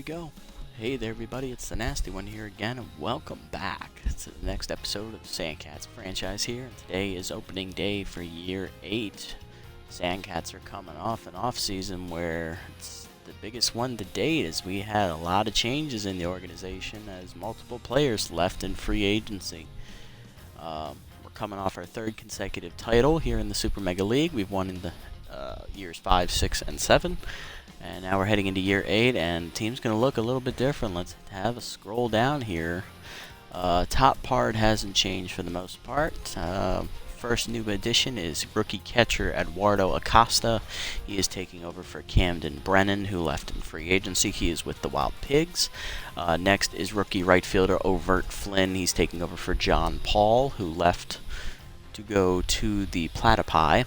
go. Hey there everybody, it's the Nasty One here again, and welcome back to the next episode of the Sandcats franchise here. And today is opening day for year 8. Sandcats are coming off an off-season where it's the biggest one to date, as we had a lot of changes in the organization as multiple players left in free agency. We're coming off our third consecutive title here in the Super Mega League. We've won in the years 5, 6, and 7. And now we're heading into year 8, and the team's going to look a little bit different. Let's have a scroll down here. Top part hasn't changed for the most part. First new addition is rookie catcher Eduardo Acosta. He is taking over for Camden Brennan, who left in free agency. He is with the Wild Pigs. Next is rookie right fielder Overt Flynn. He's taking over for John Paul, who left to go to the Platypi.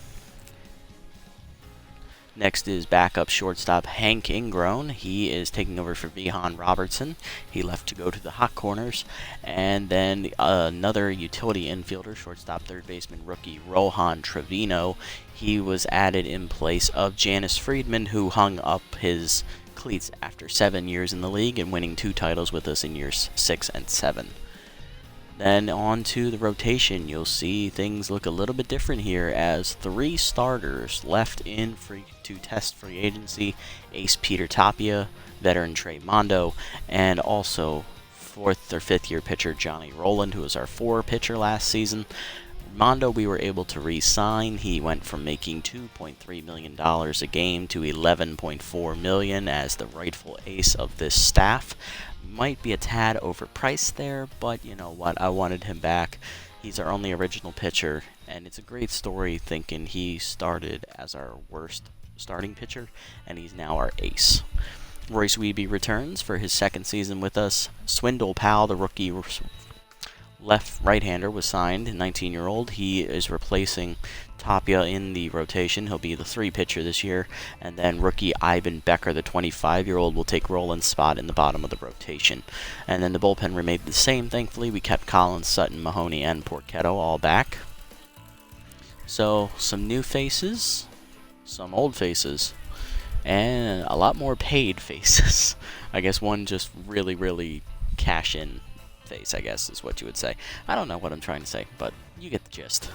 Next is backup shortstop Hank Ingrown. He is taking over for Vihan Robertson. He left to go to the Hot Corners. And then another utility infielder, shortstop third baseman rookie Rohan Trevino. He was added in place of Janice Friedman, who hung up his cleats after 7 years in the league and winning 2 titles with us in years 6 and 7. Then on to the rotation, you'll see things look a little bit different here as 3 starters left in to test free agency. Ace Peter Tapia, veteran Trey Mondo, and also 4th or 5th year pitcher Johnny Rowland, who was our 4 pitcher last season. Mondo we were able to re-sign. He went from making $2.3 million a game to $11.4 million as the rightful ace of this staff. Might be a tad overpriced there, but you know what, I wanted him back. He's our only original pitcher, and it's a great story thinking he started as our worst starting pitcher, and he's now our ace. Royce Wiebe returns for his 2nd season with us. Swindle Powell, the rookie right-hander, was signed, 19-year-old. He is replacing Tapia in the rotation. He'll be the 3 pitcher this year. And then rookie Ivan Becker, the 25-year-old, will take Roland's spot in the bottom of the rotation. And then the bullpen remained the same, thankfully. We kept Collins, Sutton, Mahoney, and Porchetto all back. So, some new faces, some old faces, and a lot more paid faces. I guess one just really cash-in face, I guess, is what you would say. I don't know what I'm trying to say, but you get the gist.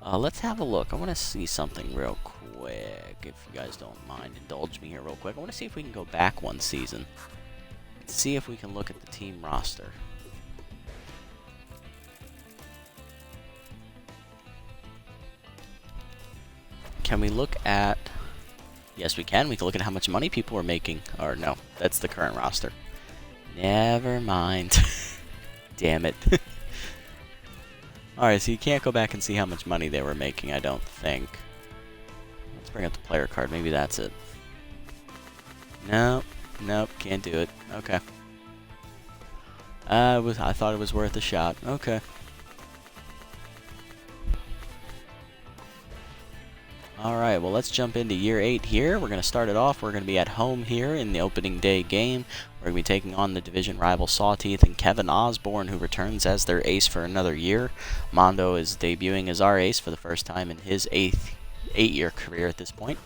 Let's have a look. I want to see something real quick, if you guys don't mind. Indulge me here real quick. I want to see if we can go back one season. See if we can look at the team roster. Can we look at... Yes, we can. We can look at how much money people are making. Or no, that's the current roster. Never mind. Damn it. Alright, so you can't go back and see how much money they were making, I don't think. Let's bring up the player card. Maybe that's it. Nope, can't do it. Okay. I thought it was worth a shot. Okay. Alright, well, let's jump into year 8 here. We're going to start it off. We're going to be at home here in the opening day game. We're going to be taking on the division rival Sawteeth and Kevin Osborne, who returns as their ace for another year. Mondo is debuting as our ace for the first time in his 8-year career at this point.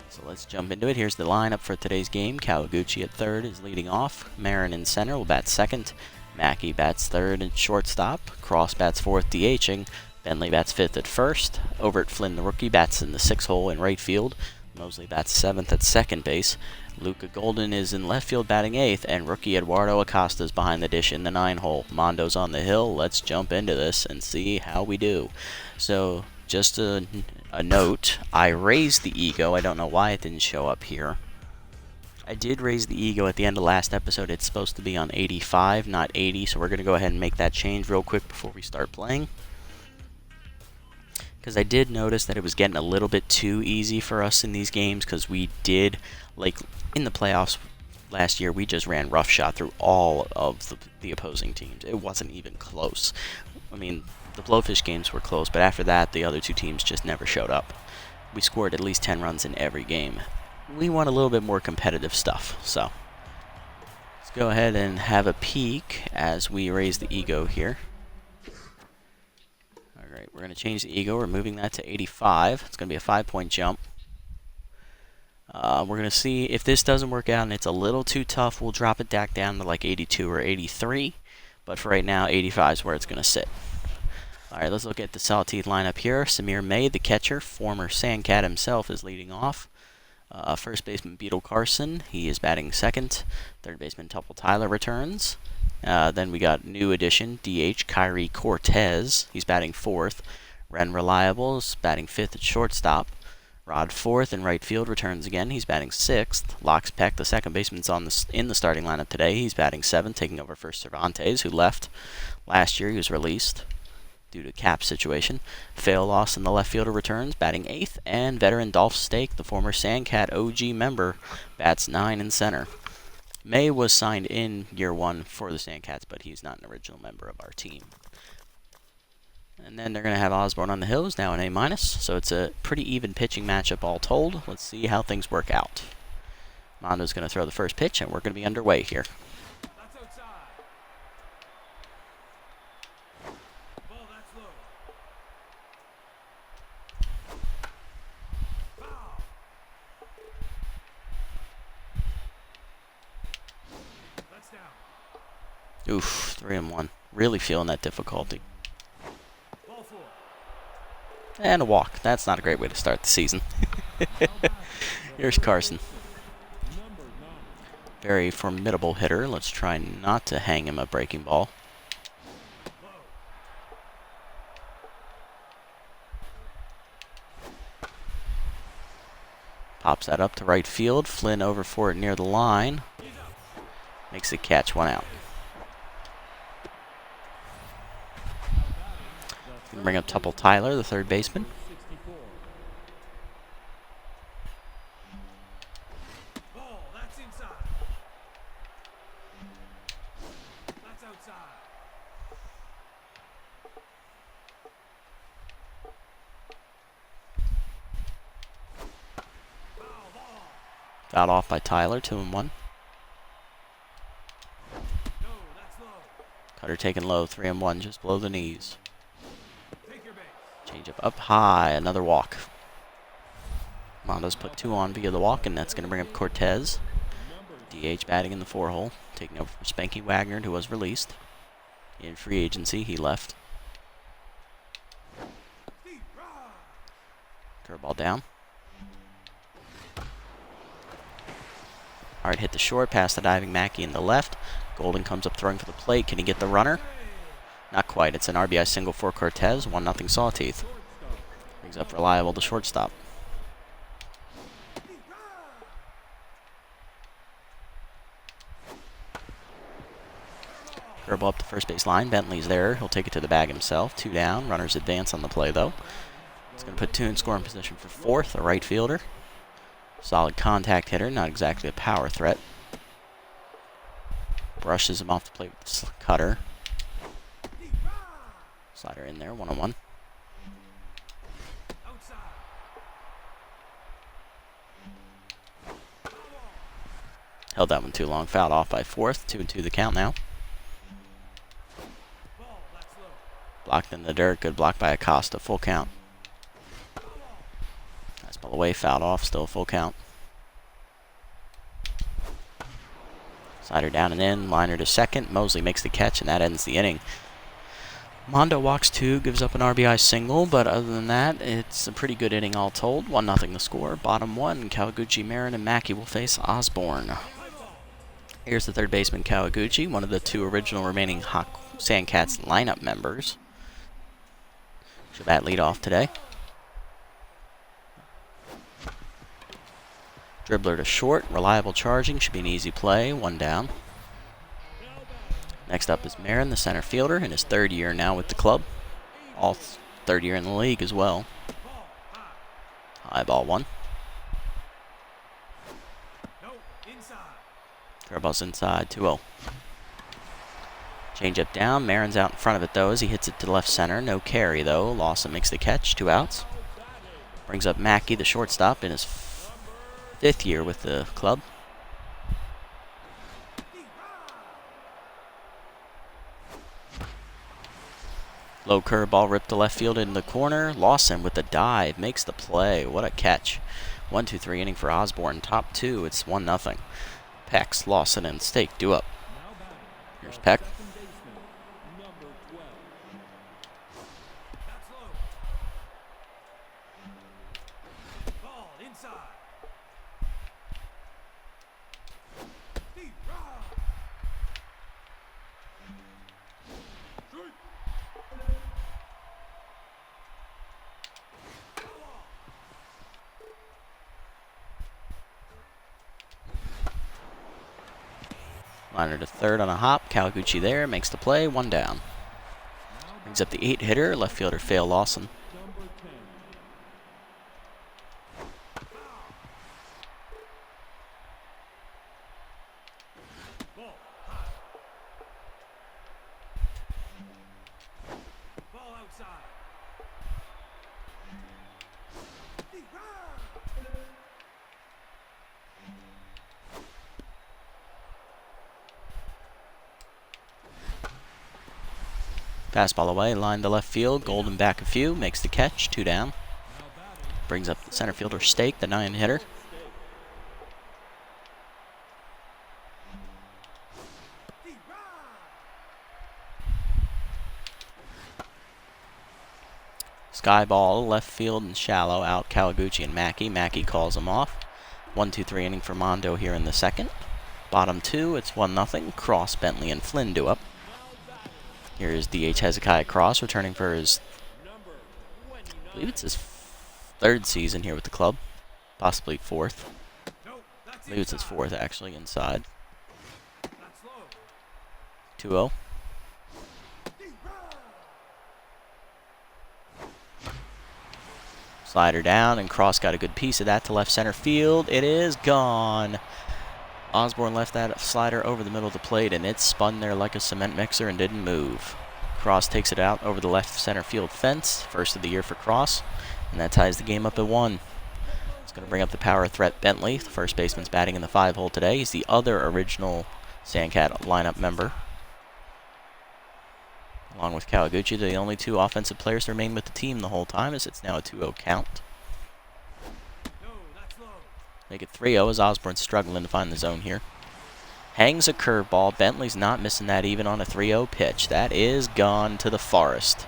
So let's jump into it. Here's the lineup for today's game. Kawaguchi at 3rd is leading off. Marin in center will bat 2nd. Mackey bats 3rd and shortstop. Cross bats 4th, DHing. Bentley bats 5th at 1st. Overt Flynn, the rookie, bats in the 6th hole in right field. Mosley bats 7th at 2nd base. Luca Golden is in left field batting 8th, and rookie Eduardo Acosta is behind the dish in the 9 hole. Mondo's on the hill. Let's jump into this and see how we do. So, just a note, I raised the ego. I don't know why it didn't show up here. I did raise the ego at the end of last episode. It's supposed to be on 85, not 80, so we're going to go ahead and make that change real quick before we start playing. Because I did notice that it was getting a little bit too easy for us in these games, because we did, like, in the playoffs last year, we just ran roughshod through all of the opposing teams. It wasn't even close. I mean, the Blowfish games were close, but after that, the other 2 teams just never showed up. We scored at least 10 runs in every game. We want a little bit more competitive stuff, so let's go ahead and have a peek as we raise the ego here. Alright, we're going to change the ego. We're moving that to 85. It's going to be a 5-point jump. We're going to see if this doesn't work out and it's a little too tough, we'll drop it back down to like 82 or 83. But for right now, 85 is where it's going to sit. Alright, let's look at the Saltith lineup here. Samir May, the catcher, former Sandcat himself, is leading off. First baseman Beetle Carson, he is batting second. Third baseman Tupple Tyler returns. Then we got new addition, DH Kyrie Cortez. He's batting fourth. Ren Reliable is batting fifth at shortstop. Rod fourth in right field returns again. He's batting sixth. Lox Peck, the second baseman's in the starting lineup today. He's batting seventh, taking over for Cervantes, who left last year. He was released due to cap situation. Fail Loss in the left fielder returns, batting eighth. And veteran Dolph Stake, the former Sandcat OG member, bats 9 in center. May was signed in year 1 for the Sandcats, but he's not an original member of our team. And then they're going to have Osborne on the hill, who's now an A-, so it's a pretty even pitching matchup all told. Let's see how things work out. Mondo's going to throw the first pitch, and we're going to be underway here. That's outside. Ball, that's low. Foul. That's down. Oof, 3-1. Really feeling that difficulty. Ball 4. And a walk. That's not a great way to start the season. Here's Carson. Very formidable hitter. Let's try not to hang him a breaking ball. Pops that up to right field. Flynn over for it near the line. Makes the catch, 1 out. Gonna bring up Tupple Tyler, the third baseman. Ball, that's inside. That's outside. Foul ball. Fouled off by Tyler, 2-1. No, that's low. Cutter taken low, 3-1, just below the knees. Take your base. Change up high, another walk. Mondo's put 2 on via the walk, and that's going to bring up Cortez. DH batting in the 4-hole, taking over for Spanky Wagner, who was released. In free agency, he left. Curveball down. Alright, hit the short, past the diving Mackey in the left. Golden comes up throwing for the plate. Can he get the runner? Not quite. It's an RBI single for Cortez. 1-0 Sawteeth. Brings up Reliable, the shortstop. Curveball up the first base line. Bentley's there. He'll take it to the bag himself. 2 down. Runners advance on the play, though. It's going to put 2 in scoring position for fourth, a right fielder. Solid contact hitter. Not exactly a power threat. Brushes him off the plate with the cutter. Slider in there, 1-1. Held that one too long. Fouled off by fourth. 2-2 the count now. Blocked in the dirt. Good block by Acosta. Full count. Nice ball away. Fouled off. Still full count. Slider down and in. Liner to second. Mosley makes the catch, and that ends the inning. Mondo walks 2, gives up an RBI single, but other than that, it's a pretty good inning all told. 1-0 the score. Bottom 1, Kawaguchi, Marin, and Mackey will face Osborne. Here's the third baseman, Kawaguchi, one of the 2 original remaining Sandcats lineup members. Should bat lead off today. Dribbler to short, reliable charging, should be an easy play, 1 down. Next up is Marin, the center fielder, in his 3rd year now with the club. All 3rd year in the league as well. High ball 1. Curveball's inside, 2-0. Change up down, Marin's out in front of it though as he hits it to left center. No carry though, Lawson makes the catch, 2 outs. Brings up Mackey, the shortstop, in his 5th year with the club. Low curveball ripped to left field in the corner. Lawson with the dive makes the play. What a catch. 1-2-3 inning for Osborne. Top two, it's 1-0. Pex, Lawson, and Stake due up. Here's Peck. That's low. Ball inside. Deep right. Strike. Liner to third on a hop. Kawaguchi there, makes the play, 1 down. Brings up the 8-hitter, left fielder Fail Lawson. Ball high. Ball outside. Deep right. Fastball away, line to left field. Golden back a few, makes the catch, 2 down. Brings up the center fielder Stake, the 9-hitter. Deep right. Sky ball, left field and shallow, out Kawaguchi and Mackey. Mackey calls him off. 1-2-3 inning for Mondo here in the second. Bottom two, it's 1-0. Cross, Bentley, and Flynn due up. Here's DH Hezekiah Cross returning for his, I believe it's his third season here with the club. Possibly fourth. No, I that's believe it's his inside. fourth actually, inside. That's low. 2-0. Deep right. Slider down, and Cross got a good piece of that to left center field. It is gone. Osborne left that slider over the middle of the plate, and it spun there like a cement mixer and didn't move. Cross takes it out over the left center field fence. First of the year for Cross, and that ties the game up at 1. It's going to bring up the power threat Bentley. The first baseman's batting in the 5-hole today. He's the other original Sandcat lineup member. Along with Kawaguchi, the only two offensive players to remain with the team the whole time, as it's now a 2-0 count. No, that's low. Make it 3-0 as Osborne's struggling to find the zone here. Hangs a curveball. Bentley's not missing that even on a 3-0 pitch. That is gone to the forest.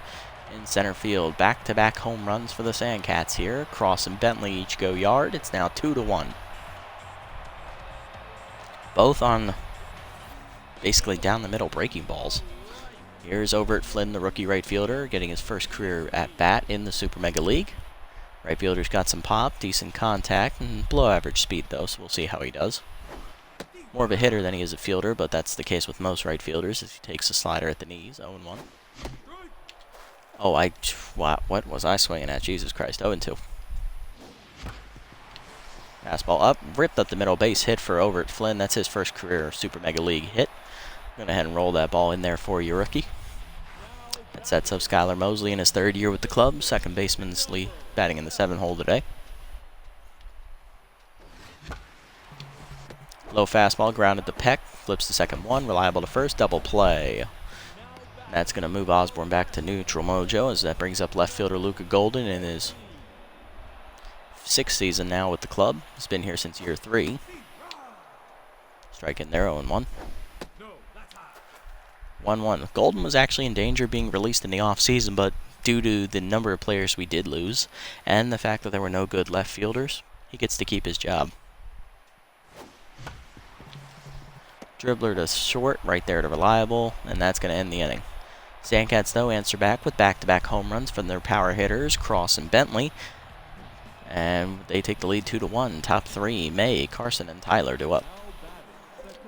In center field, back-to-back home runs for the Sandcats here. Cross and Bentley each go yard. It's now 2-1. Both on basically down the middle breaking balls. Here's Overt Flynn, the rookie right fielder, getting his first career at-bat in the Super Mega League. Right fielder's got some pop, decent contact, and below average speed though, so we'll see how he does. More of a hitter than he is a fielder, but that's the case with most right fielders as he takes a slider at the knees, 0-1. Oh, what was I swinging at? Jesus Christ, 0-2. Fastball up, ripped up the middle, base hit for Overt Flynn. That's his first career Super Mega League hit. Go ahead and roll that ball in there for you, rookie. That sets up Skylar Mosley in his third year with the club. Second baseman's batting in the 7-hole today. Low fastball, grounded to Peck. Flips to second 1, reliable to first, double play. And that's going to move Osborne back to neutral mojo as that brings up left fielder Luca Golden in his 6th season now with the club. He's been here since year 3. Strike in there, 0-1. 1-1. Golden was actually in danger of being released in the offseason, but due to the number of players we did lose and the fact that there were no good left fielders, he gets to keep his job. Dribbler to short, right there to reliable, and that's going to end the inning. Sandcats, though, answer back with back-to-back home runs from their power hitters, Cross and Bentley. And they take the lead 2-1. Top 3, May, Carson, and Tyler do up.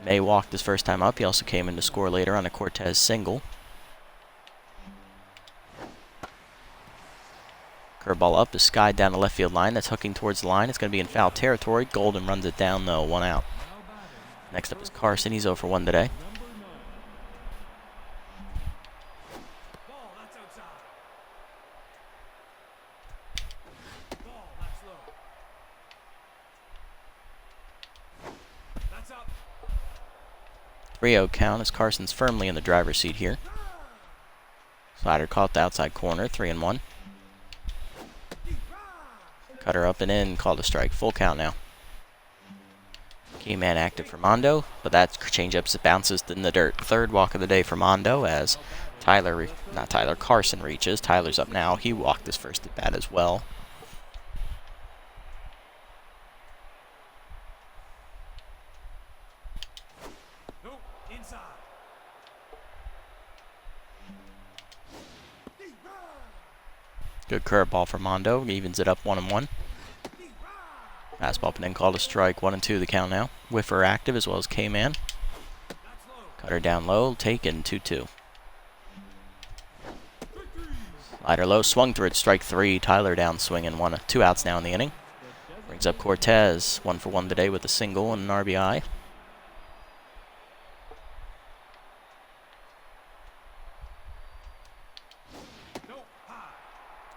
May walked his first time up. He also came in to score later on a Cortez single. Curveball up is skied down the left field line. That's hooking towards the line. It's going to be in foul territory. Golden runs it down, though. 1 out. Next up is Carson. He's 0 for 1 today. Ball, that's outside. Ball, that's low. That's up. 3-0 count as Carson's firmly in the driver's seat here. Slider caught the outside corner, 3-1. Cutter up and in, called a strike. Full count now. Key-man active for Mondo, but that changeup bounces in the dirt. Third walk of the day for Mondo as Carson reaches. Tyler's up now. He walked his first at bat as well. Nope, inside. Good curveball for Mondo. Evens it up 1-1. Fastball up and in, called a strike. 1-2 the count now. Whiffer active as well as K-Man. Cutter down low, taken 2-2. Slider low, swung through it, strike 3. Tyler down swinging, 2 outs now in the inning. Brings up Cortez, 1 for 1 today with a single and an RBI.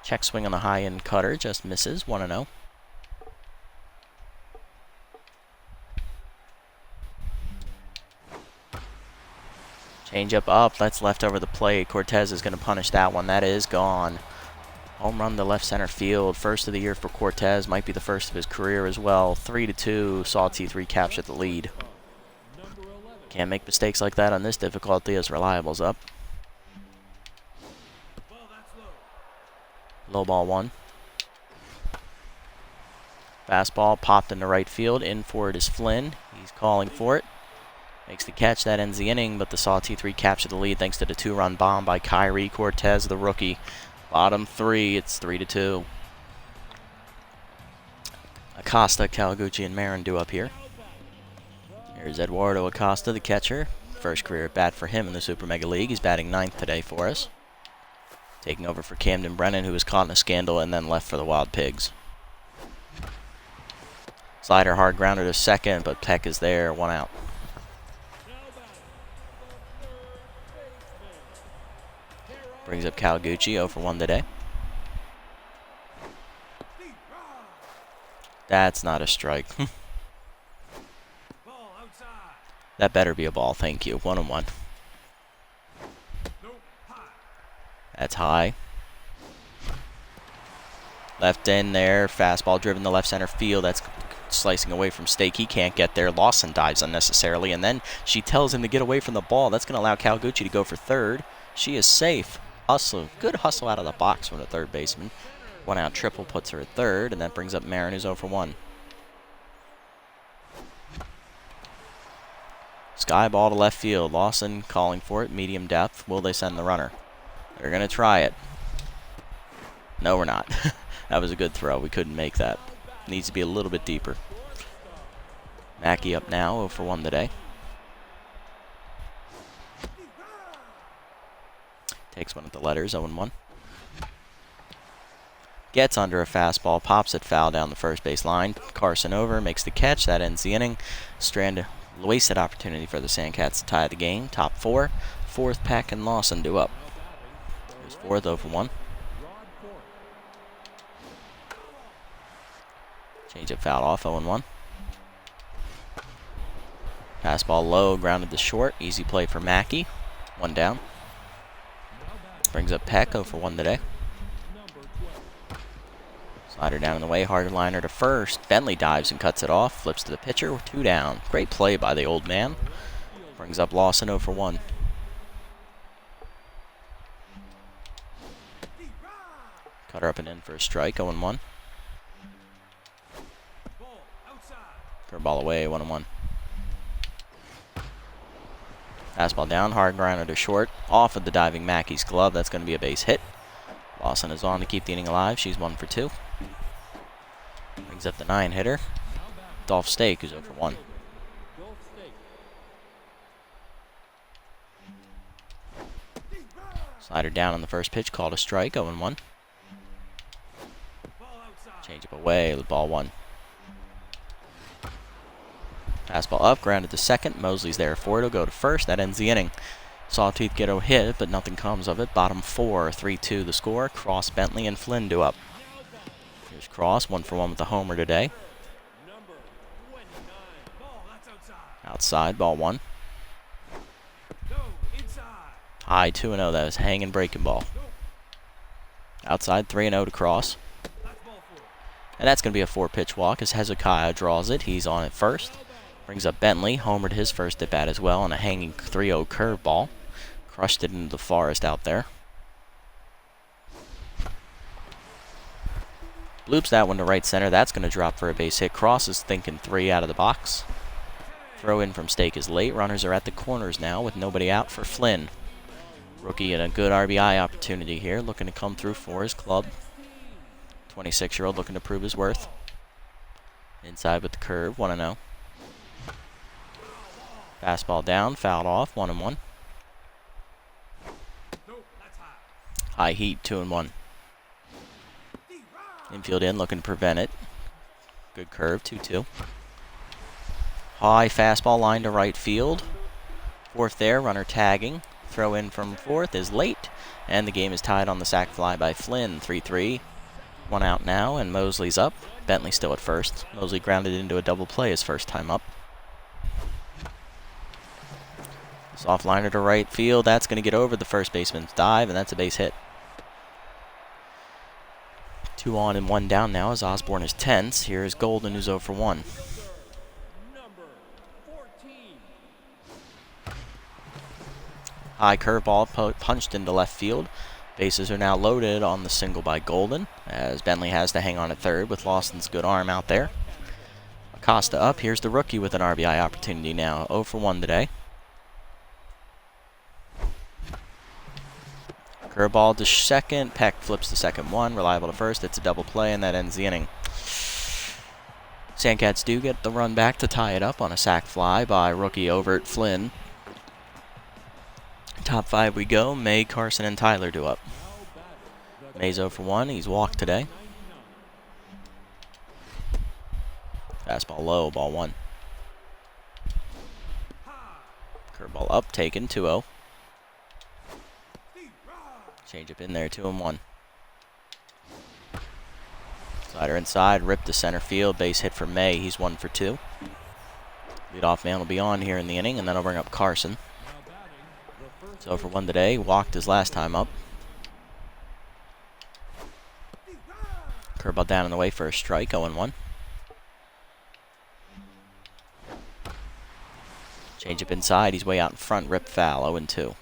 Check swing on the high end cutter, just misses, 1-0. Change up, that's left over the plate. Cortez is going to punish that one. That is gone. Home run to left center field. First of the year for Cortez. Might be the first of his career as well. 3-2. Sawtooth recaptured the lead. Can't make mistakes like that on this difficulty as Reliable's up. Low ball 1. Fastball popped into right field. In for it is Flynn. He's calling for it. Makes the catch. That ends the inning, but the Sawtooth recaptured the lead thanks to the 2-run bomb by Kyrie Cortez, the rookie. Bottom 3, it's 3-2. Acosta, Kawaguchi, and Marin due up here. Here's Eduardo Acosta, the catcher. First career at bat for him in the Super Mega League. He's batting 9th today for us. Taking over for Camden Brennan, who was caught in a scandal and then left for the Wild Pigs. Slider hard grounder to second, but Peck is there, 1 out. Brings up Kawaguchi, 0 for 1 today. That's not a strike. That better be a ball, thank you. 1-1. That's high. Left in there, fastball driven to left center field. That's slicing away from Stake. He can't get there. Lawson dives unnecessarily, and then she tells him to get away from the ball. That's going to allow Kawaguchi to go for third. She is safe. Hustle, good hustle out of the box from the third baseman. 1 out triple puts her at third, and that brings up Marin, who's 0 for 1. Sky ball to left field. Lawson calling for it, medium depth. Will they send the runner? They're going to try it. No, we're not. That was a good throw. We couldn't make that. Needs to be a little bit deeper. Mackey up now, 0 for 1 today. Takes one at the letters, 0-1. Gets under a fastball, pops it foul down the first base line. Carson over, makes the catch. That ends the inning. Strand, wasted opportunity for the Sandcats to tie the game. Top 4. Fourth, Peck and Lawson due up. Here's 4th, 0 for 1. Change up foul off, 0-1. Fastball low, grounded to short. Easy play for Mackey. 1 down. Brings up Peck, 0 for 1 today. Slider down in the way, hard liner to first. Bentley dives and cuts it off, flips to the pitcher, 2 down. Great play by the old man. Brings up Lawson, 0 for 1. Cutter up and in for a strike, 0-1. Curveball away, 1-1. Fastball down, hard grounder to short. Off of the diving Mackey's glove. That's going to be a base hit. Lawson is on to keep the inning alive. She's 1 for 2. Brings up the 9-hitter. Dolph Stake, who's 0 for 1. Slider down on the first pitch, called a strike, 0-1. Change up away, the ball 1. Fastball up, grounded to second. Mosley's there for it. He'll go to first. That ends the inning. Sawtooth get a hit, but nothing comes of it. Bottom 4, 3-2 the score. Cross, Bentley, and Flynn due up. Here's Cross, 1 for 1 with the homer today. Outside, ball 1. High, 2-0. That was hanging breaking ball. Outside, 3-0 to Cross. And that's going to be a 4-pitch walk as Hezekiah draws it. He's on at first. Brings up Bentley. Homered his first at bat as well on a hanging 3-0 curveball. Crushed it into the forest out there. Loops that one to right center. That's going to drop for a base hit. Cross is thinking 3 out of the box. Throw in from Stake is late. Runners are at the corners now with nobody out for Flynn. Rookie and a good RBI opportunity here. Looking to come through for his club. 26-year-old looking to prove his worth. Inside with the curve. 1-0. Fastball down. Fouled off. 1-1. High heat. 2-1. Infield in, looking to prevent it. Good curve, 2-2. High fastball line to right field. Fourth there, runner tagging. Throw in from fourth is late, and the game is tied on the sac fly by Flynn, 3-3. 1 out now, and Mosley's up. Bentley still at first. Mosley grounded into a double play his first time up. Soft liner to right field. That's going to get over the first baseman's dive, and that's a base hit. 2 on and 1 down now as Osborne is tense. Here is Golden, who's 0 for 1. High curveball punched into left field. Bases are now loaded on the single by Golden, as Bentley has to hang on at third with Lawson's good arm out there. Acosta up. Here's the rookie with an RBI opportunity now. 0 for 1 today. Curveball to second. Peck flips to second 1. Reliable to first. It's a double play, and that ends the inning. Sandcats do get the run back to tie it up on a sac fly by rookie Overt Flynn. Top 5 we go. May, Carson, and Tyler do up. May's 0 for 1. He's walked today. Fastball low. Ball 1. Curveball up. Taken. 2-0. Change up in there, 2-1. Slider inside, ripped to center field, base hit for May. He's 1 for 2. Leadoff man will be on here in the inning, and then I'll bring up Carson. So for 1 today, walked his last time up. Curveball down and away for a strike, 0-1. Change up inside, he's way out in front, rip foul, 0-2.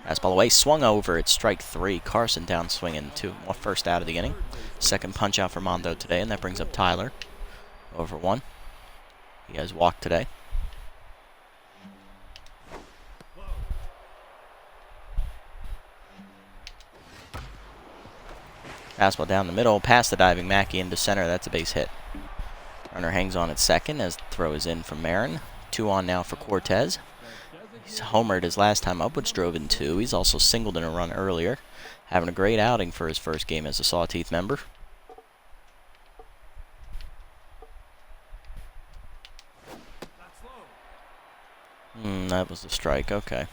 Fastball away, swung over. It's strike 3. Carson down swinging first out of the inning. Second punch out for Mondo today, and that brings up Tyler. 0 for 1. He has walked today. Fastball down the middle, past the diving Mackey into center. That's a base hit. Runner hangs on at second as the throw is in from Marin. 2 on now for Cortez. He's homered his last time up, which drove in 2. He's also singled in a run earlier. Having a great outing for his first game as a Sawteeth member. That was a strike. Okay.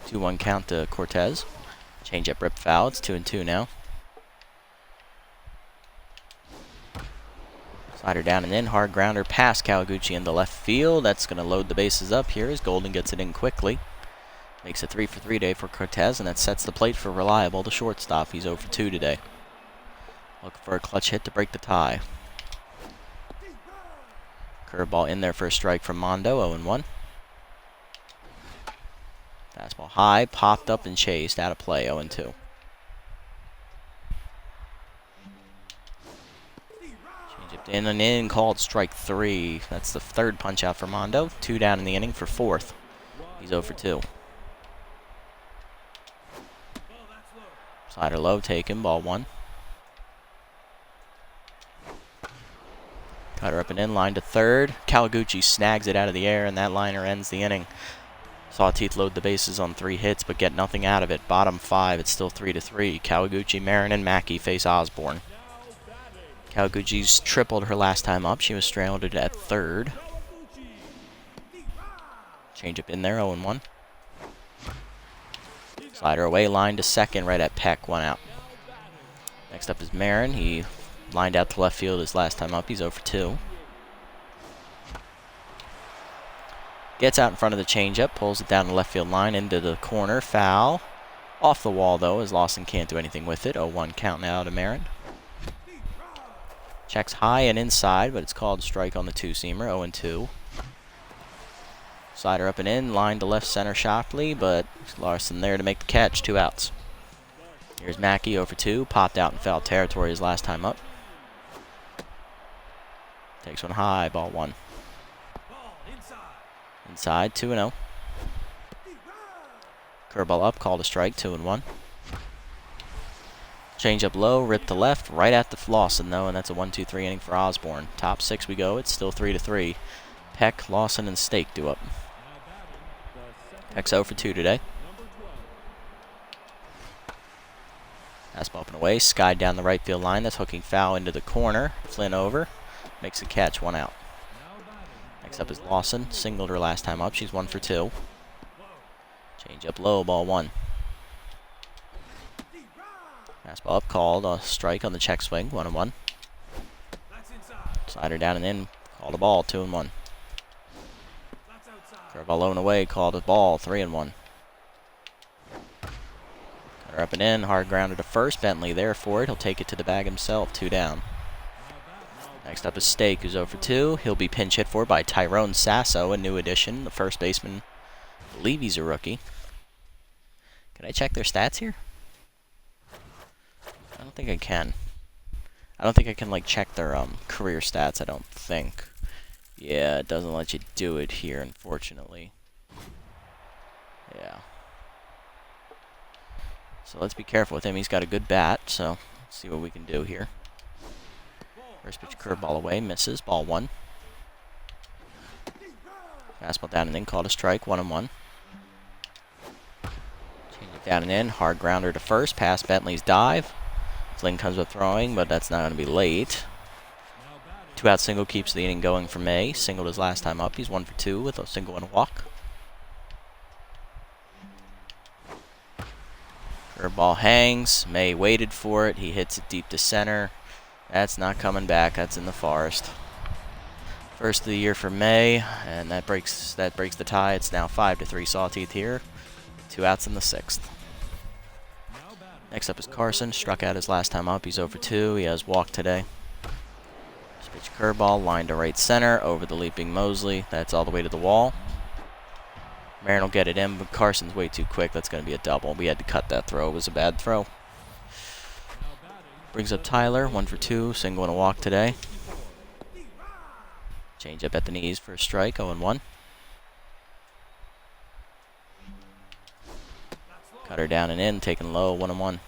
2-1 count to Cortez. Change up, rip foul. It's 2-2 now. Slider down and in, hard grounder past Kawaguchi in the left field. That's going to load the bases up here as Golden gets it in quickly. Makes a 3 for 3 day for Cortez, and that sets the plate for Reliable, the shortstop. He's 0 for 2 today. Looking for a clutch hit to break the tie. Curveball in there for a strike from Mondo, 0-1. Fastball high, popped up and chased, out of play, 0-2. In and in, called strike 3. That's the third punch out for Mondo. 2 down in the inning for fourth. He's 0 for 2. Slider low, taken, ball 1. Cutter up and in, line to third. Kawaguchi snags it out of the air, and that liner ends the inning. Sawteeth load the bases on 3 hits, but get nothing out of it. Bottom 5, it's still 3-3. Kawaguchi, Marin, and Mackey face Osborne. Kawaguchi's tripled her last time up. She was stranded at third. Change up in there, 0-1. Slider away, line to second, right at Peck, 1 out. Next up is Marin. He lined out to left field his last time up. He's 0 for 2. Gets out in front of the changeup, pulls it down the left field line into the corner. Foul. Off the wall, though, as Lawson can't do anything with it. 0-1 count now to Marin. Checks high and inside, but it's called strike on the two-seamer. 0-2. Slider up and in, line to left center sharply, but Larson there to make the catch. 2 outs. Here's Mackey 0-2. Popped out in foul territory his last time up. Takes one high, ball 1. Inside, 2-0. Curveball up, called a strike, 2-1. Change up low, rip to left, right at the Lawson though, and that's a 1-2-3 inning for Osborne. Top 6 we go, it's still 3-3. Peck, Lawson, and Stake do up. Peck's 0-2 today. Fastball up and away, skied down the right field line, that's hooking foul into the corner. Flynn over, makes the catch, 1 out. Next up is Lawson, singled her last time up, she's 1-2. Change up low, ball 1. Fastball up, called a strike on the check swing, 1-1. Slider down and in, called a ball, 2-1. Curveball low and away, called a ball, 3-1. Cutter up and in, hard grounder to first. Bentley there for it. He'll take it to the bag himself, 2 down. Next up is Stake, who's 0-2. He'll be pinch hit for by Tyrone Sasso, a new addition, the first baseman. I believe he's a rookie. Can I check their stats here? I don't think I can. I don't think I can, like, check their career stats, I don't think. Yeah, it doesn't let you do it here, unfortunately. Yeah. So let's be careful with him. He's got a good bat, so let's see what we can do here. First pitch curveball away, misses, ball 1. Fastball down and in, called a strike, 1-1. Change it down and in, hard grounder to first, past Bentley's dive. Flynn comes up throwing, but that's not going to be late. 2 out single keeps the inning going for May. Singled his last time up. He's 1-2 with a single and a walk. Curveball hangs. May waited for it. He hits it deep to center. That's not coming back. That's in the forest. First of the year for May, and that breaks the tie. It's now 5-3 Sawtooth here. 2 outs in the 6th. Next up is Carson. Struck out his last time up. He's 0-2. He has walked today. Pitch curveball, line to right center, over the leaping Mosley. That's all the way to the wall. Marin will get it in, but Carson's way too quick. That's going to be a double. We had to cut that throw. It was a bad throw. Brings up Tyler, 1-2, single and a walk today. Change up at the knees for a strike, 0-1. Cutter down and in, taken low, 1-1.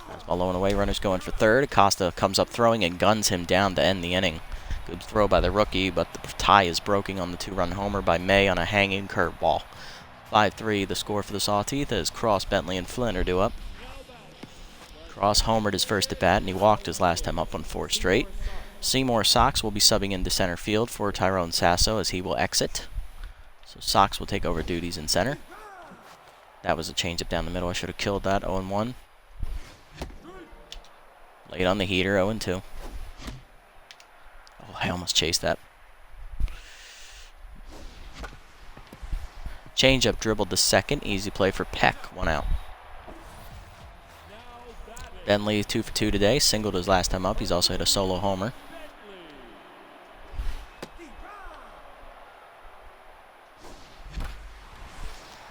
Fastball low and away, runners going for third. Acosta comes up throwing and guns him down to end the inning. Good throw by the rookie, but the tie is broken on the 2-run homer by May on a hanging curveball. 5-3 the score for the Sawtooth as Cross, Bentley, and Flynn are due up. Cross homered his first at bat, and he walked his last time up on 4 straight. Seymour Sox will be subbing into center field for Tyrone Sasso as he will exit. So Sox will take over duties in center. That was a changeup down the middle. I should have killed that, 0-1. Late on the heater, 0-2. Oh, I almost chased that. Changeup dribbled to second. Easy play for Peck. 1 out. Bentley 2-for-2 today. Singled his last time up. He's also hit a solo homer.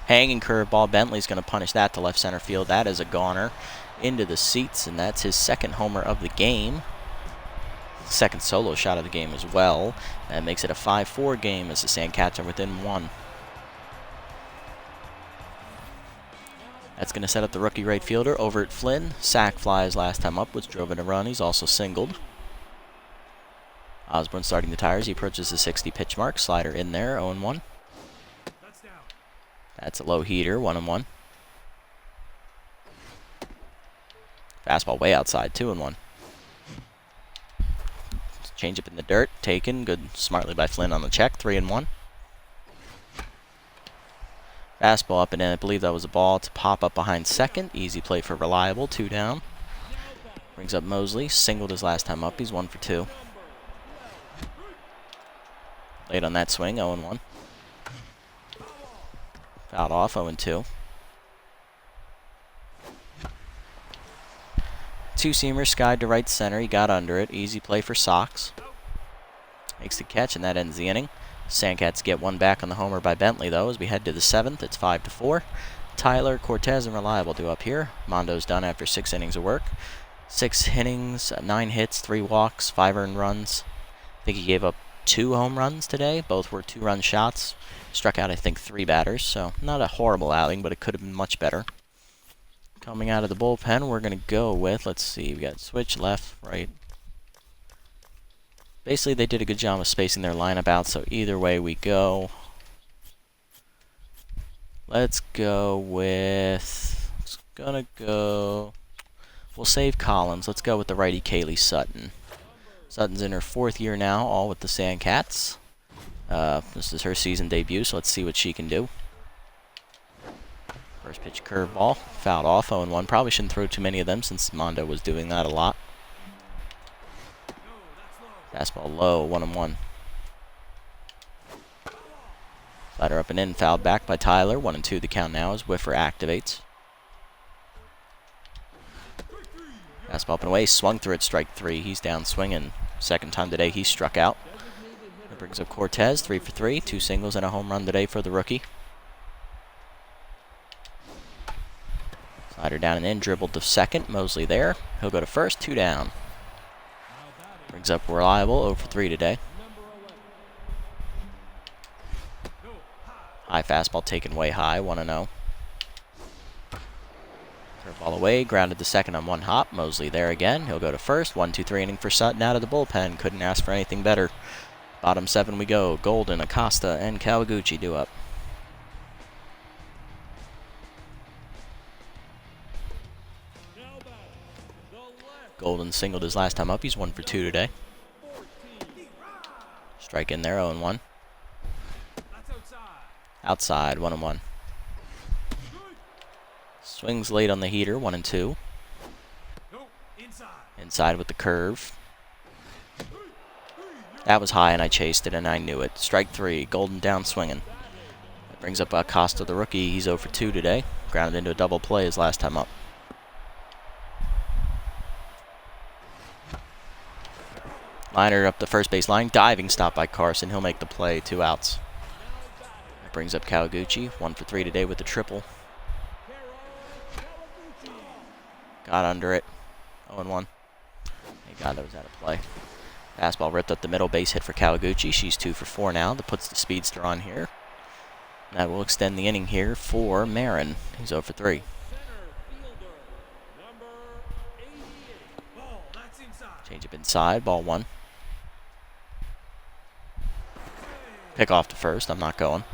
Hanging curveball. Bentley's going to punish that to left center field. That is a goner into the seats, and that's his second homer of the game. Second solo shot of the game as well. That makes it a 5-4 game as the Sandcats are within 1. That's going to set up the rookie right fielder over at Flynn. Sack flies last time up, was driven a run. He's also singled. Osborne starting the tires. He approaches the 60 pitch mark. Slider in there, 0-1. That's a low heater, 1-1. Fastball way outside, 2-1. Change up in the dirt, taken. Good, smartly by Flynn on the check, 3-1. Fastball up and in. I believe that was a ball to pop up behind second. Easy play for Reliable, 2 down. Brings up Mosley, singled his last time up. He's 1-for-2. Late on that swing, 0-1. Fouled off, 0-2. Two-seamer skied to right center. He got under it. Easy play for Sox. Makes the catch, and that ends the inning. Sandcats get one back on the homer by Bentley, though, as we head to the 7th. It's 5-4. Tyler, Cortez, and Reliable due up here. Mondo's done after 6 innings of work. 6 innings, 9 hits, 3 walks, 5 earned runs. I think he gave up 2 home runs today. Both were 2-run shots. Struck out, I think, 3 batters, so not a horrible outing, but it could have been much better. Coming out of the bullpen, we're going to go with, let's see, we got switch, left, right. Basically, they did a good job of spacing their lineup out, so either way we go. Let's go with, we'll save Collins. Let's go with the righty Kaylee Sutton. Sutton's in her 4th year now, all with the Sandcats. This is her season debut, so let's see what she can do. First pitch curveball, fouled off, 0-1. Probably shouldn't throw too many of them since Mondo was doing that a lot. Fastball low, 1-1. Slider up and in, fouled back by Tyler. 1-2 the count now as Whiffer activates. Fastball up and away, swung through it, strike 3. He's down swinging. Second time today he struck out. That brings up Cortez, 3 for 3. 2 singles and a home run today for the rookie. Slider down and in, dribbled to second. Mosley there. He'll go to first, 2 down. Brings up Reliable, 0 for 3 today. High fastball taken way high, 1-0. Curveball away, grounded to second on 1 hop. Mosley there again. He'll go to first. 1-2-3 inning for Sutton out of the bullpen. Couldn't ask for anything better. Bottom 7 we go. Golden, Acosta, and Kawaguchi due up. Golden singled his last time up. He's 1 for 2 today. Strike in there, 0-1. Outside, 1-1. Swings late on the heater, 1-2. Inside with the curve. That was high, and I chased it, and I knew it. Strike 3, Golden down swinging. That brings up Acosta, the rookie. He's 0 for 2 today. Grounded into a double play his last time up. Liner up the first base line. Diving stop by Carson. He'll make the play. 2 outs. That brings up Kawaguchi. 1 for 3 today with the triple. Got under it. 0-1. Thank God that was out of play. Fastball ripped up the middle, base hit for Kawaguchi. She's 2 for 4 now. That puts the speedster on here. That will extend the inning here for Marin. He's 0 for 3. Change up inside. Ball 1. Pick off to first. I'm not going.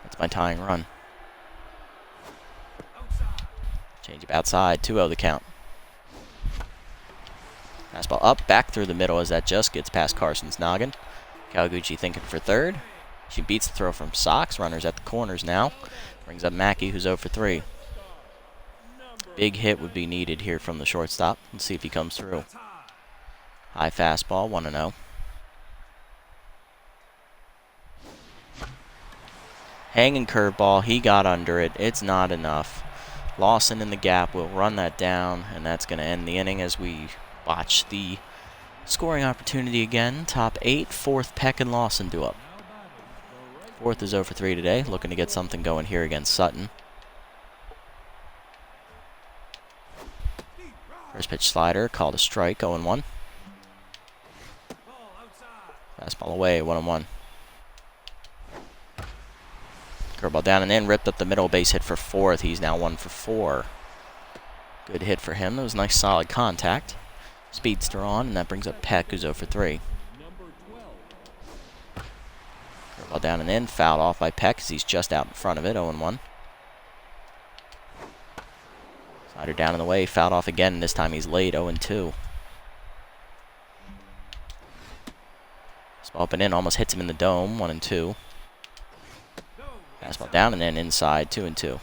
That's my tying run. Change up outside. 2-0 the count. Fastball up, back through the middle as that just gets past Carson's noggin. Kawaguchi thinking for third. She beats the throw from Sox. Runners at the corners now. Brings up Mackey, who's 0 for 3. Big hit would be needed here from the shortstop. Let's see if he comes through. High fastball, 1-0. Hanging curveball, he got under it. It's not enough. Lawson in the gap will run that down, and that's going to end the inning as we watch the scoring opportunity again. Top 8, 4th, Peck and Lawson due up. 4th is 0 for 3 today, looking to get something going here against Sutton. First pitch slider, called a strike, 0-1. Fastball away, 1-1. Curveball down and in, ripped up the middle, base hit for 4th. He's now 1 for 4. Good hit for him. That was nice, solid contact. Speedster on, and that brings up Peck, who's 0 for 3. Curveball down and in, fouled off by Peck as he's just out in front of it, 0-1. Slider down in the way, fouled off again, and this time he's late, 0-2. Ball up and in, almost hits him in the dome, 1-2. Fastball down and then inside, 2-2.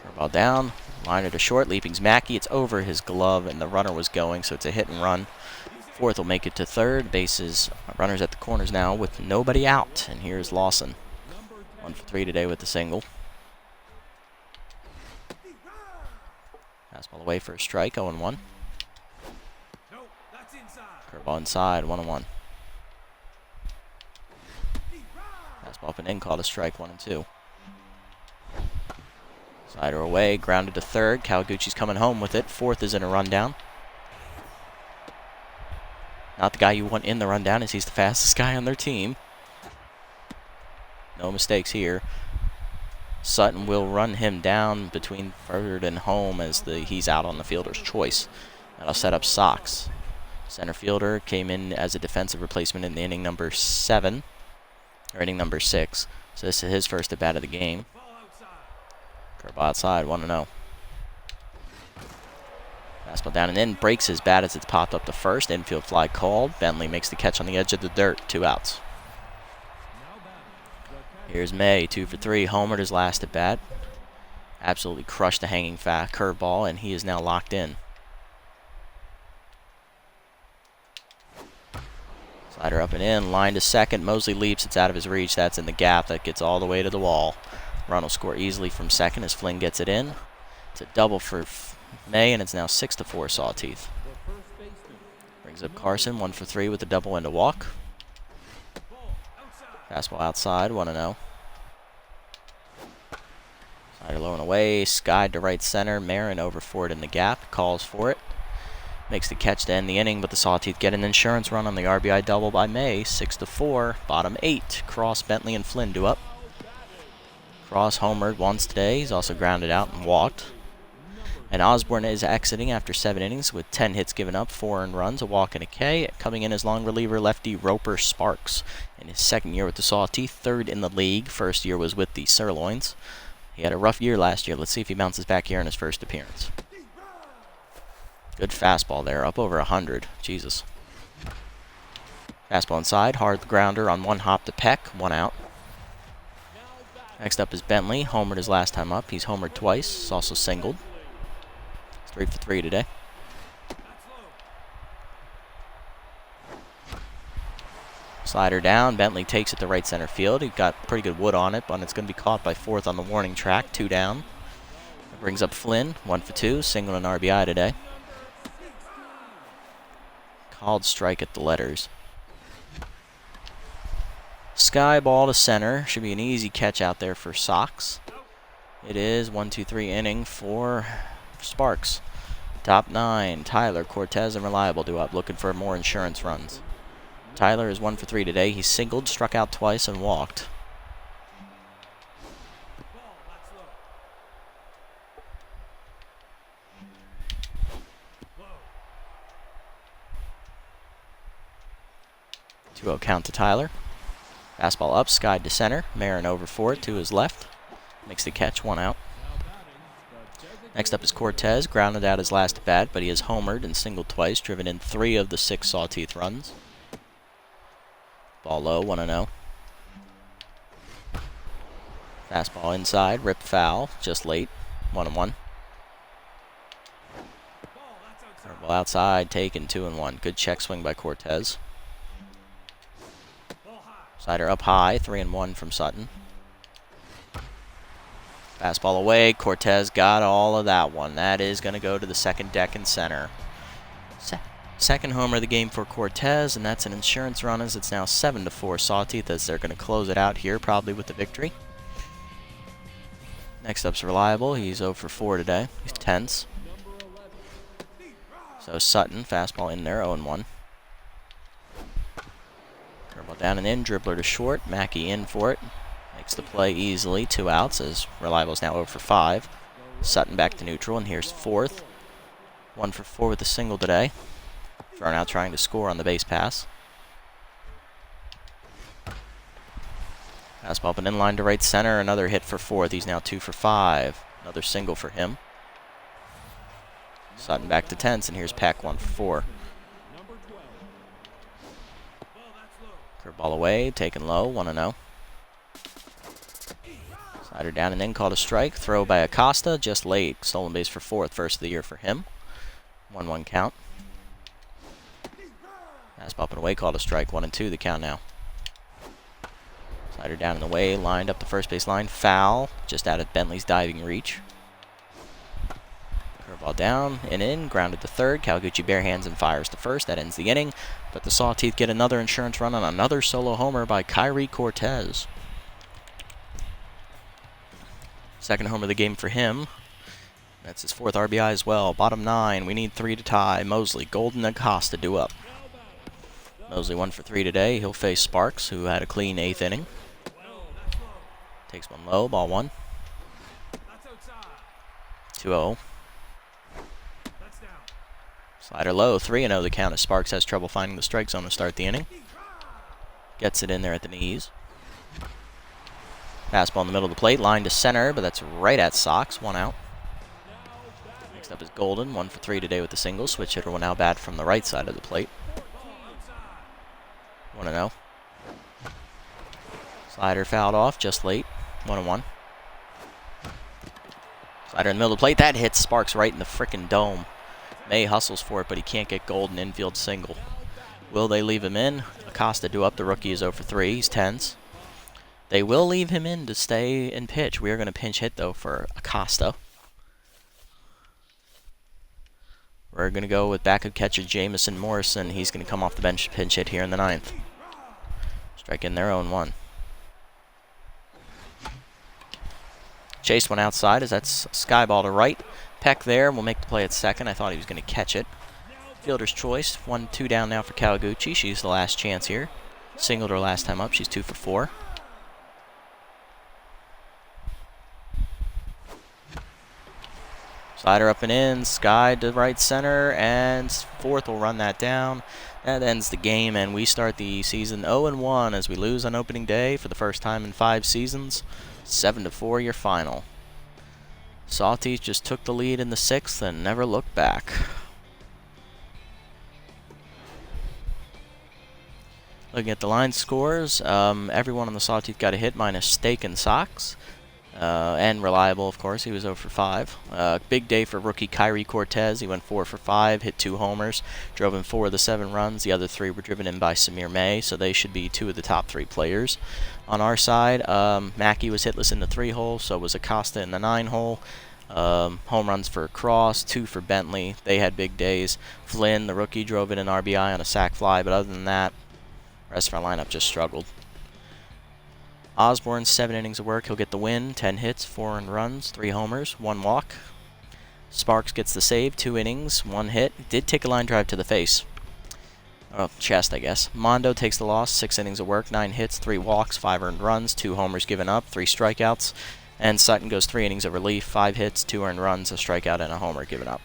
Curveball down, liner to short, leaping's Mackey. It's over his glove, and the runner was going, so it's a hit and run Fourth will make it to third. Bases, runners at the corners now with nobody out. And here's Lawson. 1 for 3 today with the single. Fastball away for a strike, 0-1. No, that's inside. Curveball inside, 1-1. Fastball up and in, called a strike, 1-2. Slider away, grounded to third. Kawaguchi's coming home with it. Fourth is in a rundown. Not the guy you want in the rundown, as he's the fastest guy on their team. No mistakes here. Sutton will run him down between third and home as he's out on the fielder's choice. That'll set up Sox. Center fielder came in as a defensive replacement in the inning number 7, or inning number 6. So this is his first at bat of the game. Curveball outside, 1-0. Fastball down and in, breaks his bat as it's popped up to first. Infield fly called. Bentley makes the catch on the edge of the dirt. 2 outs. Here's May, 2 for 3. Homered his last at bat. Absolutely crushed the hanging curveball, and he is now locked in. Slider up and in, line to second. Mosley leaps, it's out of his reach. That's in the gap. That gets all the way to the wall. Run will score easily from second as Flynn gets it in. It's a double for May, and it's now 6-4 Sawteeth. Brings up Carson, 1 for 3 with a double and a walk. Fastball outside, 1-0. Slider low and away, skied to right center. Marin over for it in the gap, calls for it. Makes the catch to end the inning, but the Sawteeth get an insurance run on the RBI double by May. 6-4, bottom 8. Cross, Bentley, and Flynn do up. Cross homered once today. He's also grounded out and walked. And Osborne is exiting after 7 innings with 10 hits given up, 4 earned runs, a walk, and a K. Coming in as long reliever lefty Roper Sparks. In his second year with the Sawteeth, 3rd in the league. First year was with the Sirloins. He had a rough year last year. Let's see if he bounces back here in his first appearance. Good fastball there, up over 100. Jesus. Fastball inside, hard grounder on 1 hop to Peck, 1 out. Next up is Bentley, homered his last time up. He's homered twice, he's also singled. 3 for 3 today. Slider down, Bentley takes it to right center field. He got pretty good wood on it, but it's going to be caught by fourth on the warning track, 2 down. That brings up Flynn, 1 for 2, single and RBI today. Called strike at the letters. Sky ball to center. Should be an easy catch out there for Sox. It is 1-2-3 inning for Sparks. Top 9, Tyler, Cortez, and Reliable do up, looking for more insurance runs. Tyler is 1 for 3 today. He singled, struck out twice, and walked. Two 2-0 count to Tyler. Fastball up, skied to center. Marin over for it to his left. Makes the catch, 1 out. Next up is Cortez, grounded out his last at bat, but he has homered and singled twice, driven in 3 of the 6 Sawteeth runs. Ball low, 1-0. Fastball inside, ripped foul, just late, 1-1. Curveball outside, taken, 2-1. Good check swing by Cortez. Slider up high, 3-1 from Sutton. Fastball away, Cortez got all of that one. That is going to go to the second deck and center. Second homer of the game for Cortez, and that's an insurance run as it's now 7-4 Sawteeth as they're going to close it out here, probably with the victory. Next up's Reliable. He's 0 for 4 today. He's tense. So Sutton, fastball in there, 0-1. Curveball down and in, dribbler to short. Mackey in for it. Makes the play easily, 2 outs as Reliable is now 0 for 5. Sutton back to neutral, and here's fourth. 1 for 4 with a single today. Thrown out trying to score on the base pass. Fastball up and in line to right center. Another hit for fourth. He's now 2 for 5. Another single for him. Sutton back to tense, and here's Peck, 1 for 4. Curveball away, taken low, 1-0. Slider down and in, called a strike. Throw by Acosta, just late. Stolen base for fourth, first of the year for him. 1-1 count. Fastball up and away, called a strike. 1-2 the count now. Slider down in the way, lined up the first base line. Foul, just out of Bentley's diving reach. Curveball down and in, grounded to third. Kawaguchi barehands and fires to first. That ends the inning. But the Sawteeth get another insurance run on another solo homer by Kyrie Cortez. Second homer of the game for him. That's his 4th RBI as well. Bottom 9, we need 3 to tie. Mosley, Golden, Acosta due up. Mosley 1 for 3 today. He'll face Sparks, who had a clean 8th inning. Takes one low, ball 1. 2-0. Slider low, 3-0 the count as Sparks has trouble finding the strike zone to start the inning. Gets it in there at the knees. Fastball in the middle of the plate, line to center, but that's right at Sox. 1 out. Next up is Golden, 1 for 3 today with the single. Switch hitter will now bat from the right side of the plate. 1-0. Slider fouled off just late. 1-1. Slider in the middle of the plate. That hits Sparks right in the frickin' dome. May hustles for it, but he can't get Golden. Infield single. Will they leave him in? Acosta due up. The rookie is 0 for 3. He's tens. They will leave him in to stay and pitch. We are going to pinch hit, though, for Acosta. We're going to go with backup catcher Jamison Morrison. He's going to come off the bench pinch hit here in the 9th. Strike in their own 1. Chase one outside as that's skyball to right. Peck there will make the play at second. I thought he was going to catch it. Fielder's choice. 1-2 down now for Kawaguchi. She's the last chance here. Singled her last time up. She's 2 for 4. Slider up and in. Sky to right center. And 4th will run that down. That ends the game, and we start the season 0-1 as we lose on opening day for the first time in 5 seasons. 7-4 your final. Sawteeth just took the lead in the 6th and never looked back. Looking at the line scores, everyone on the Sawteeth got a hit minus Steak and Sox. And Reliable, of course, he was 0 for 5. Big day for rookie Kyrie Cortez. He went 4 for 5, hit 2 homers, drove in 4 of the 7 runs. The other 3 were driven in by Samir May, so they should be 2 of the top 3 players. On our side, Mackey was hitless in the 3-hole, so was Acosta in the 9-hole. Home runs for Cross, 2 for Bentley. They had big days. Flynn, the rookie, drove in an RBI on a sac fly, but other than that, the rest of our lineup just struggled. Osborne, 7 innings of work. He'll get the win. 10 hits, 4 earned runs, 3 homers, 1 walk. Sparks gets the save. 2 innings, 1 hit. Did take a line drive to the face. Oh, chest, I guess. Mondo takes the loss. 6 innings of work, 9 hits, 3 walks, 5 earned runs, 2 homers given up, 3 strikeouts. And Sutton goes 3 innings of relief, 5 hits, 2 earned runs, a strikeout, and a homer given up.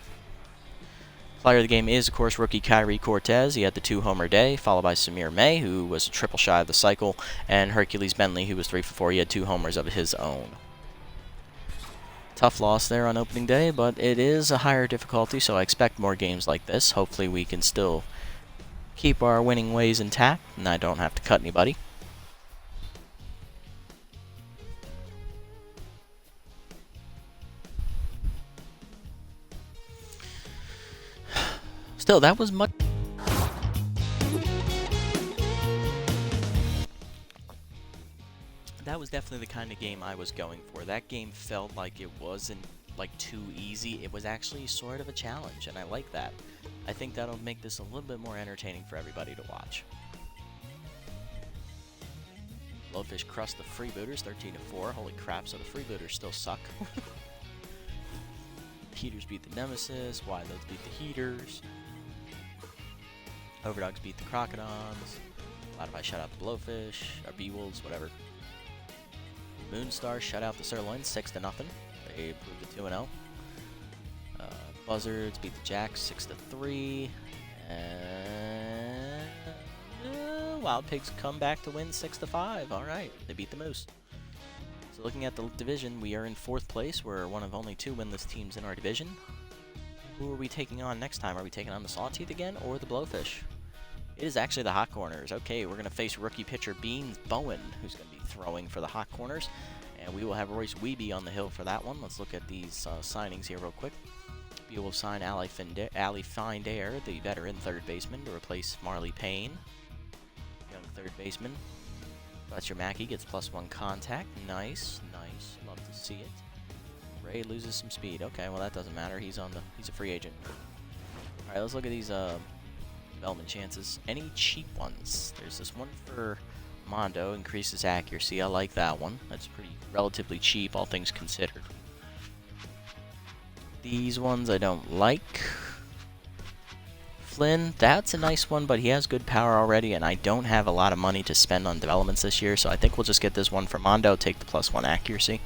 Player of the game is, of course, rookie Kyrie Cortez. He had the 2-homer day, followed by Samir May, who was a triple shy of the cycle, and Hercules Bentley, who was 3 for 4. He had 2 homers of his own. Tough loss there on opening day, but it is a higher difficulty, so I expect more games like this. Hopefully we can still keep our winning ways intact, and I don't have to cut anybody. Still, that was much. That was definitely the kind of game I was going for. That game felt like it wasn't like too easy. It was actually sort of a challenge, and I like that. I think that'll make this a little bit more entertaining for everybody to watch. Blowfish crushed the Freebooters 13-4. Holy crap! So the Freebooters still suck. Heaters beat the Nemesis. Wildloads beat the Heaters. Overdogs beat the Crocodons. Loudify shut out the Blowfish, or B-Wolves, whatever. Moonstar shut out the Sirloins 6-0. They improved to 2-0. Buzzards beat the Jacks 6-3. And Wild Pigs come back to win 6-5. All right, they beat the Moose. So looking at the division, we are in 4th place. We're one of only 2 winless teams in our division. Who are we taking on next time? Are we taking on the Sawteeth again or the Blowfish? It is actually the Hot Corners. Okay, we're going to face rookie pitcher Beans Bowen, who's going to be throwing for the Hot Corners. And we will have Royce Weeby on the hill for that one. Let's look at these signings here real quick. Maybe we'll sign Ali Findair, the veteran third baseman, to replace Marley Payne, young third baseman. Fletcher Mackey gets +1 contact. Nice, nice. Love to see it. Ray loses some speed. Okay, well that doesn't matter. He's a free agent. All right, let's look at these development chances. Any cheap ones? There's this one for Mondo, increases accuracy. I like that one. That's pretty relatively cheap, all things considered. These ones I don't like. Flynn, that's a nice one, but he has good power already, and I don't have a lot of money to spend on developments this year, so I think we'll just get this one for Mondo, take the +1 accuracy.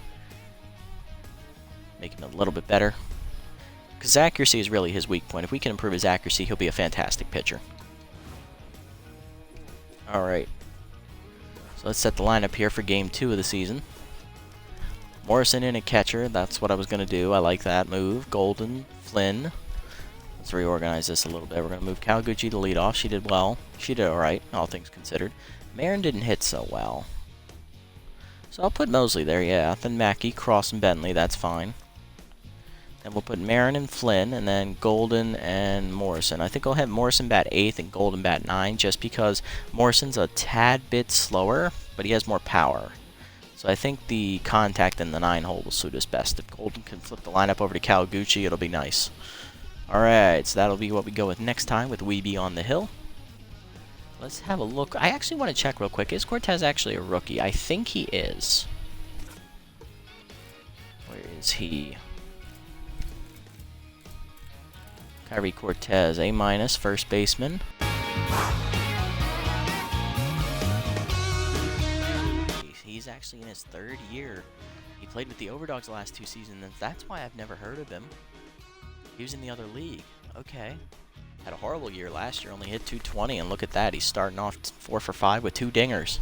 Make him a little bit better. Because accuracy is really his weak point. If we can improve his accuracy, he'll be a fantastic pitcher. Alright. So let's set the lineup here for Game 2 of the season. Morrison in at catcher, that's what I was going to do. I like that move. Golden, Flynn. Let's reorganize this a little bit. We're going to move Kawaguchi to lead off. She did well. She did alright, all things considered. Marin didn't hit so well. So I'll put Mosley there, yeah. Then Mackey, Cross, and Bentley, that's fine. Then we'll put Marin and Flynn, and then Golden and Morrison. I think I'll have Morrison bat 8th and Golden bat 9, just because Morrison's a tad bit slower, but he has more power. So I think the contact in the 9 hole will suit us best. If Golden can flip the lineup over to Kawaguchi, it'll be nice. Alright, so that'll be what we go with next time with Weeby on the hill. Let's have a look. I actually want to check real quick. Is Cortez actually a rookie? I think he is. Where is he? Kyrie Cortez, A-, first baseman. He's actually in his 3rd year. He played with the Overdogs the last 2 seasons, and that's why I've never heard of him. He was in the other league. Okay. Had a horrible year last year, only hit .220, and look at that. He's starting off 4 for 5 with 2 dingers.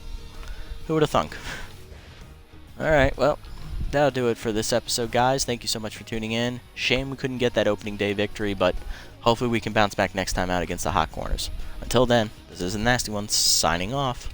Who would have thunk? Alright, well, that'll do it for this episode, guys. Thank you so much for tuning in. Shame we couldn't get that opening day victory, but hopefully we can bounce back next time out against the Hot Corners. Until then, this is the Nasty One, signing off.